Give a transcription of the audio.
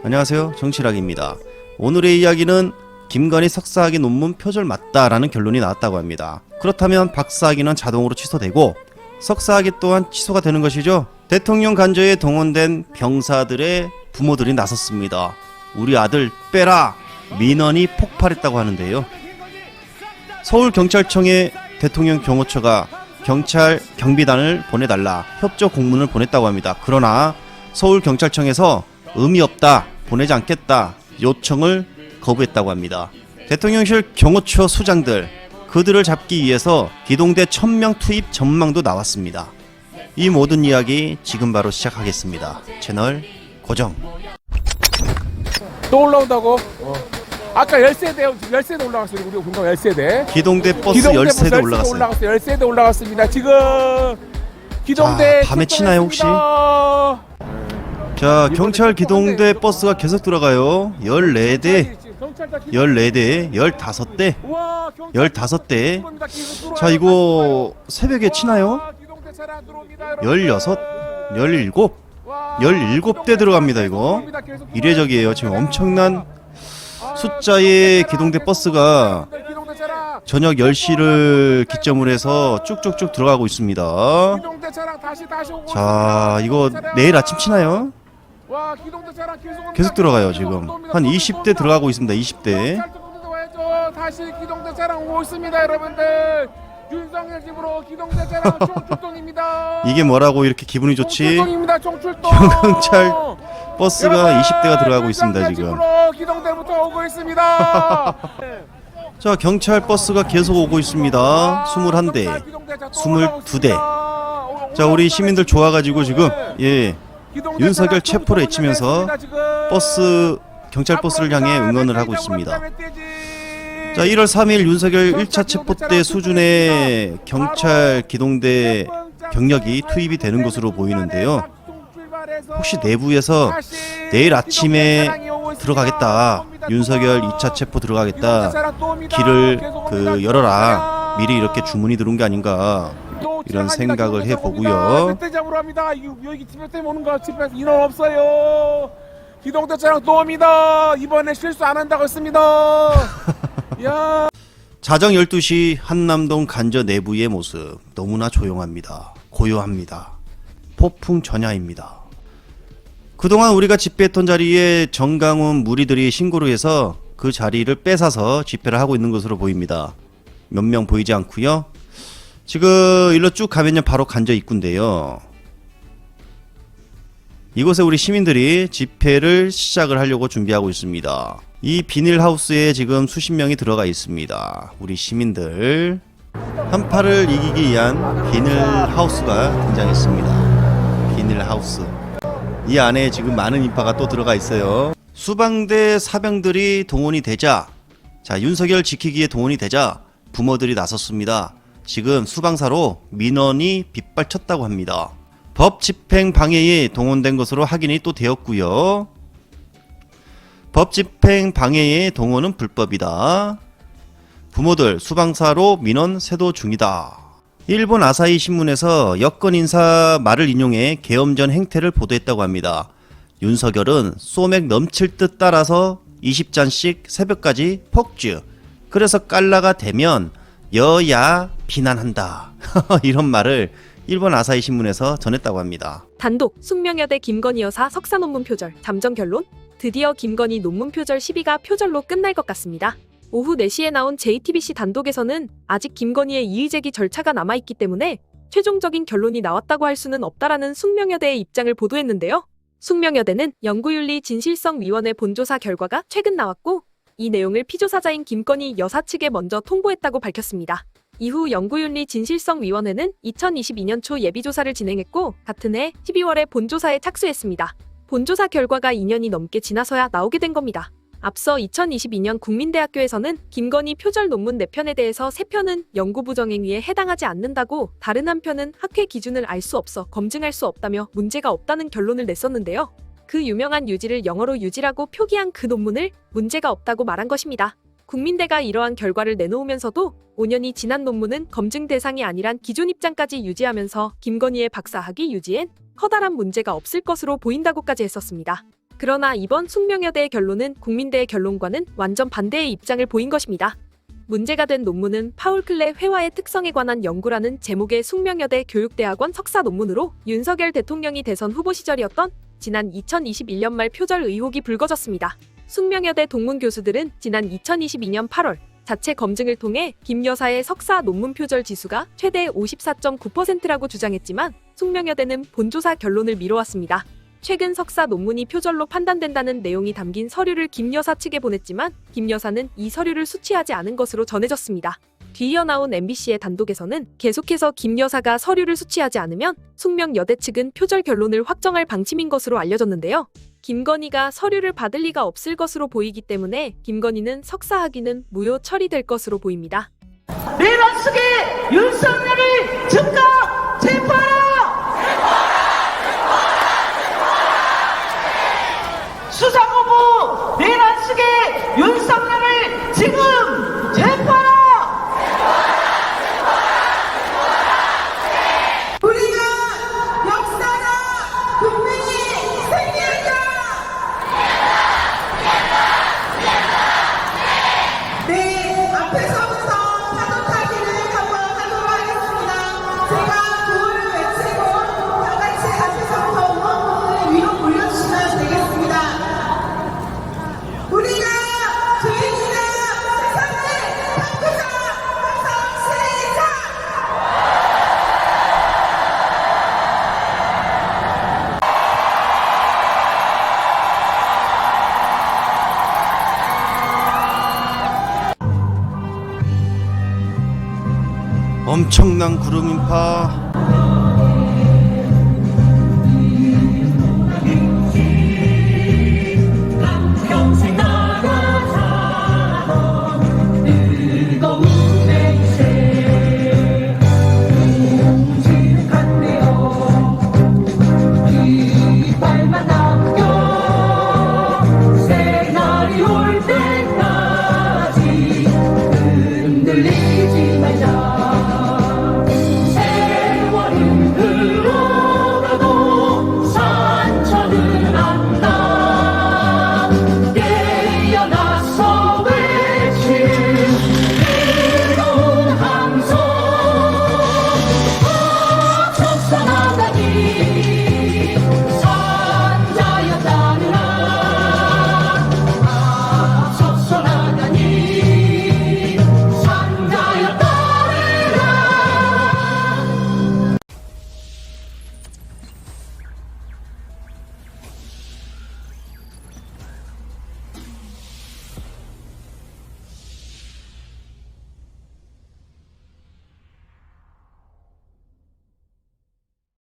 안녕하세요, 정치락입니다. 오늘의 이야기는 김건희 석사학위 논문 표절 맞다라는 결론이 나왔다고 합니다. 그렇다면 박사학위는 자동으로 취소되고 석사학위 또한 취소가 되는 것이죠. 대통령 간저에 동원된 병사들의 부모들이 나섰습니다. 우리 아들 빼라! 민원이 폭발했다고 하는데요. 서울경찰청에 대통령 경호처가 경찰 경비단을 보내달라 협조 공문을 보냈다고 합니다. 그러나 서울경찰청에서 의미 없다, 보내지 않겠다 요청을 거부했다고 합니다. 대통령실 경호처 수장들, 그들을 잡기 위해서 기동대 1000명 투입 전망도 나왔습니다. 이 모든 이야기 지금 바로 시작하겠습니다. 채널 고정. 또 올라온다고? 아까 10세대 올라갔어요. 우리 공감 10세대. 기동대 버스 10세대 올라갔어요. 10세대 올라갔습니다. 지금 기동대 자, 밤에 치나요 혹시? 자, 경찰 기동대 버스가 계속 들어가요. 14대, 15대. 15대. 자, 이거 새벽에 치나요? 16, 17대 들어갑니다. 이거 이례적이에요. 지금 엄청난 숫자의 기동대 버스가 저녁 10시를 기점으로 해서 쭉쭉쭉 들어가고 있습니다. 자, 이거 내일 아침 치나요? 계속 들어가요. 지금 한 20대 들어가고 있습니다. 20대. 다시 기동대 차량 오고 있습니다, 여러분들. 윤석열 집으로 기동대 차량 총출동입니다. 이게 뭐라고 이렇게 기분이 좋지? 총출동. 경찰 버스가 20대가 들어가고 있습니다. 지금. 기동대부터 오고 있습니다. 자, 경찰 버스가 계속 오고 있습니다. 21대, 22대. 자, 우리 시민들 좋아가지고 지금 윤석열 체포를 외치면서 경찰 버스를 향해 응원을 하고 있습니다. 자, 1월 3일 윤석열 1차 체포 때 수준의 경찰 기동대 병력이 투입이 되는 것으로 보이는데요. 혹시 내부에서 내일 아침에 들어가겠다, 윤석열 2차 체포 들어가겠다, 길을 열어라, 미리 이렇게 주문이 들어온 게 아닌가 이런 생각을 해보고요. 여기 집에 때문에 오는 거, 집에 인원 없어요. 기동대 차량 또 옵니다. 이번에 실수 안 한다고 했습니다. 야. 자정 12시 한남동 간저 내부의 모습 너무나 조용합니다. 고요합니다. 폭풍 전야입니다. 그동안 우리가 집회했던 자리에 정강훈 무리들이 신고를 해서 그 자리를 뺏어서 집회를 하고 있는 것으로 보입니다. 몇 명 보이지 않고요. 지금 일로 쭉 가면요 바로 간저 입구인데요. 이곳에 우리 시민들이 집회를 시작을 하려고 준비하고 있습니다. 이 비닐하우스에 지금 수십 명이 들어가 있습니다. 우리 시민들, 한파를 이기기 위한 비닐하우스가 등장했습니다. 비닐하우스, 이 안에 지금 많은 인파가 또 들어가 있어요. 수방대 사병들이 동원이 되자, 자, 윤석열 지키기에 동원이 되자 부모들이 나섰습니다. 지금 수방사로 민원이 빗발쳤다고 합니다. 법 집행 방해에 동원된 것으로 확인이 또 되었고요. 법 집행 방해의 동원은 불법이다. 부모들 수방사로 민원 세도 중이다. 일본 아사히 신문에서 여권 인사 말을 인용해 계엄전 행태를 보도했다고 합니다. 윤석열은 소맥 넘칠 듯 따라서 20잔씩 새벽까지 폭주. 그래서 깔라가 되면 여야 비난한다. 이런 말을 일본 아사히 신문에서 전했다고 합니다. 단독 숙명여대 김건희 여사 석사 논문 표절 잠정 결론? 드디어 김건희 논문 표절 시비가 표절로 끝날 것 같습니다. 오후 4시에 나온 JTBC 단독에서는 아직 김건희의 이의제기 절차가 남아있기 때문에 최종적인 결론이 나왔다고 할 수는 없다라는 숙명여대의 입장을 보도했는데요. 숙명여대는 연구윤리 진실성위원회 본조사 결과가 최근 나왔고, 이 내용을 피조사자인 김건희 여사 측에 먼저 통보했다고 밝혔습니다. 이후 연구윤리 진실성위원회는 2022년 초 예비조사를 진행했고, 같은 해 12월에 본조사에 착수했습니다. 본조사 결과가 2년이 넘게 지나서야 나오게 된 겁니다. 앞서 2022년 국민대학교에서는 김건희 표절 논문 4편에 대해서 3편은 연구부정행위에 해당하지 않는다고, 다른 한 편은 학회 기준을 알 수 없어 검증할 수 없다며 문제가 없다는 결론을 냈었는데요. 그 유명한 유지를 영어로 유지라고 표기한 그 논문을 문제가 없다고 말한 것입니다. 국민대가 이러한 결과를 내놓으면서도 5년이 지난 논문은 검증 대상이 아니란 기존 입장까지 유지하면서 김건희의 박사학위 유지엔 커다란 문제가 없을 것으로 보인다고까지 했었습니다. 그러나 이번 숙명여대의 결론은 국민대의 결론과는 완전 반대의 입장을 보인 것입니다. 문제가 된 논문은 파울 클레 회화의 특성에 관한 연구라는 제목의 숙명여대 교육대학원 석사 논문으로 윤석열 대통령이 대선 후보 시절이었던 지난 2021년 말 표절 의혹이 불거졌습니다. 숙명여대 동문 교수들은 지난 2022년 8월 자체 검증을 통해 김 여사의 석사 논문 표절 지수가 최대 54.9%라고 주장했지만 숙명여대는 본조사 결론을 미뤄왔습니다. 최근 석사 논문이 표절로 판단된다는 내용이 담긴 서류를 김 여사 측에 보냈지만 김 여사는 이 서류를 수취하지 않은 것으로 전해졌습니다. 뒤이어 나온 MBC의 단독에서는 계속해서 김 여사가 서류를 수취하지 않으면 숙명여대 측은 표절 결론을 확정할 방침인 것으로 알려졌는데요. 김건희가 서류를 받을 리가 없을 것으로 보이기 때문에 김건희는 석사 학위는 무효 처리될 것으로 보입니다. 내란 속에 윤석열을 즉각 체포하라! 수사본부 내란 속에 윤석열을 지금 체포하라! 우리가 역사나 국민이 승리한다! 네, 앞에서부터 파도타기를 한번 하도록 하겠습니다. 제가 구호를 외치고 다 같이 앞에서부터 응원봉을 위로 올려주시면 되겠습니다. 우리가 주인이다! 세상을 바꾸자! 항상 시작! 엄청난 구름 인파.